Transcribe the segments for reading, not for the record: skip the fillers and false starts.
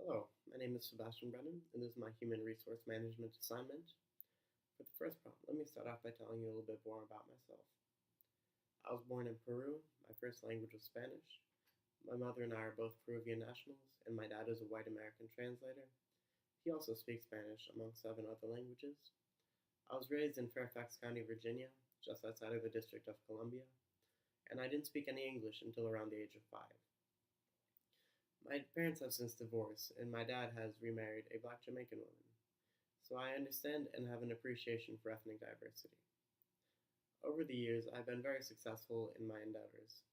Hello, my name is Sebastian Brennan, and this is my Human Resource Management assignment. For the first problem, let me start off by telling you a little bit more about myself. I was born in Peru. My first language was Spanish. My mother and I are both Peruvian nationals, and my dad is a white American translator. He also speaks Spanish, among 7 other languages. I was raised in Fairfax County, Virginia, just outside of the District of Columbia, and I didn't speak any English until around the age of 5. My parents have since divorced, and my dad has remarried a black Jamaican woman, so I understand and have an appreciation for ethnic diversity. Over the years, I've been very successful in my endeavors.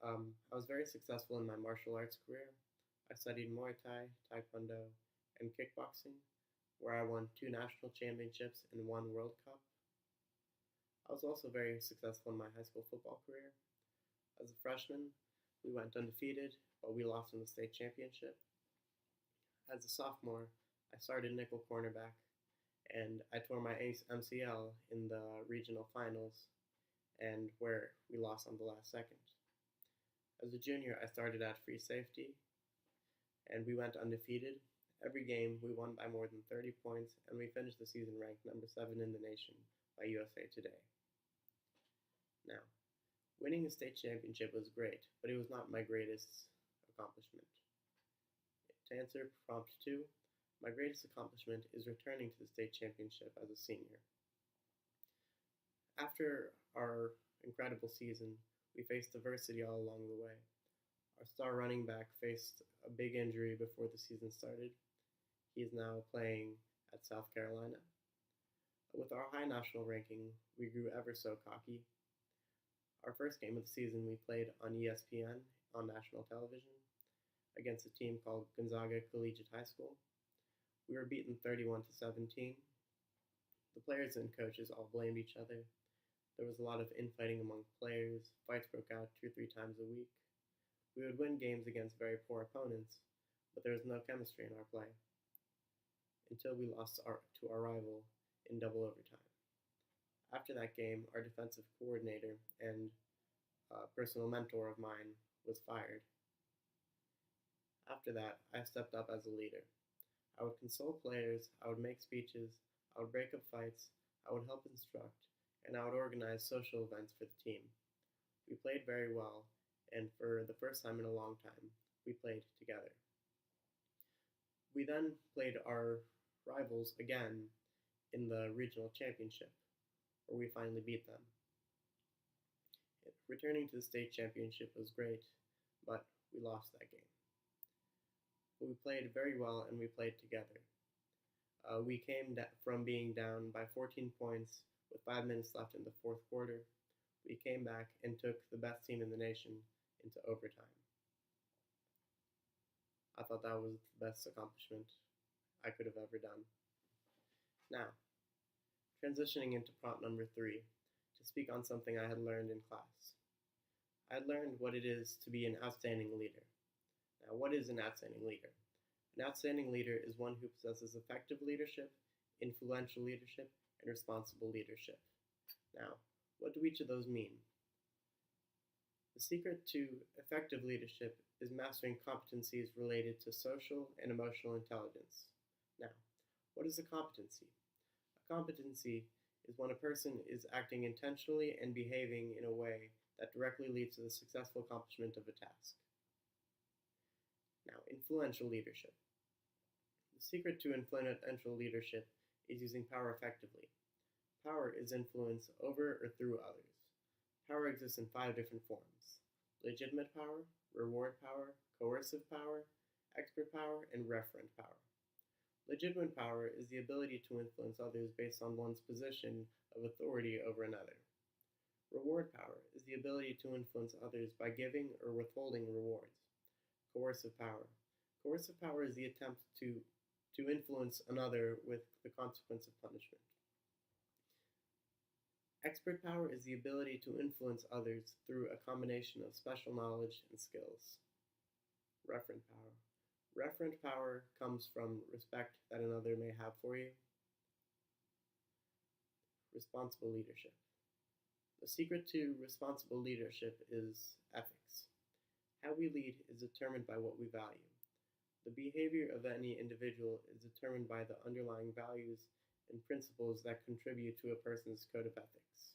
I was very successful in my martial arts career. I studied Muay Thai, Taekwondo, and kickboxing, where I won 2 national championships and 1 World Cup. I was also very successful in my high school football career. As a freshman, we went undefeated, but we lost in the state championship. As a sophomore, I started nickel cornerback, and I tore my MCL in the regional finals, and where we lost on the last second. As a junior, I started at free safety, and we went undefeated. Every game, we won by more than 30 points, and we finished the season ranked number 7 in the nation by USA Today. Now, winning the state championship was great, but it was not my greatest accomplishment. To answer prompt 2, my greatest accomplishment is returning to the state championship as a senior. After our incredible season, we faced adversity all along the way. Our star running back faced a big injury before the season started. He is now playing at South Carolina. With our high national ranking, we grew ever so cocky. Our first game of the season we played on ESPN on national television against a team called Gonzaga Collegiate High School. We were beaten 31-17. The players and coaches all blamed each other. There was a lot of infighting among players. Fights broke out 2 or 3 times a week. We would win games against very poor opponents, but there was no chemistry in our play until we lost to our rival in double overtime. After that game, our defensive coordinator and personal mentor of mine was fired. After that, I stepped up as a leader. I would console players, I would make speeches, I would break up fights, I would help instruct, and I would organize social events for the team. We played very well, and for the first time in a long time, we played together. We then played our rivals again in the regional championship, where we finally beat them. Returning to the state championship was great, but we lost that game. But we played very well and we played together. We came from being down by 14 points with 5 minutes left in the fourth quarter. We came back and took the best team in the nation into overtime. I thought that was the best accomplishment I could have ever done. Now, transitioning into prompt number 3, to speak on something I had learned in class. I had learned what it is to be an outstanding leader. Now, what is an outstanding leader? An outstanding leader is one who possesses effective leadership, influential leadership, and responsible leadership. Now, what do each of those mean? The secret to effective leadership is mastering competencies related to social and emotional intelligence. Now, what is a competency? A competency is when a person is acting intentionally and behaving in a way that directly leads to the successful accomplishment of a task. Now, influential leadership. The secret to influential leadership is using power effectively. Power is influence over or through others. Power exists in 5 different forms: legitimate power, reward power, coercive power, expert power, and referent power. Legitimate power is the ability to influence others based on one's position of authority over another. Reward power is the ability to influence others by giving or withholding rewards. Coercive power. Coercive power is the attempt to influence another with the consequence of punishment. Expert power is the ability to influence others through a combination of special knowledge and skills. Referent power. Referent power comes from respect that another may have for you. Responsible leadership. The secret to responsible leadership is ethics. How we lead is determined by what we value. The behavior of any individual is determined by the underlying values and principles that contribute to a person's code of ethics.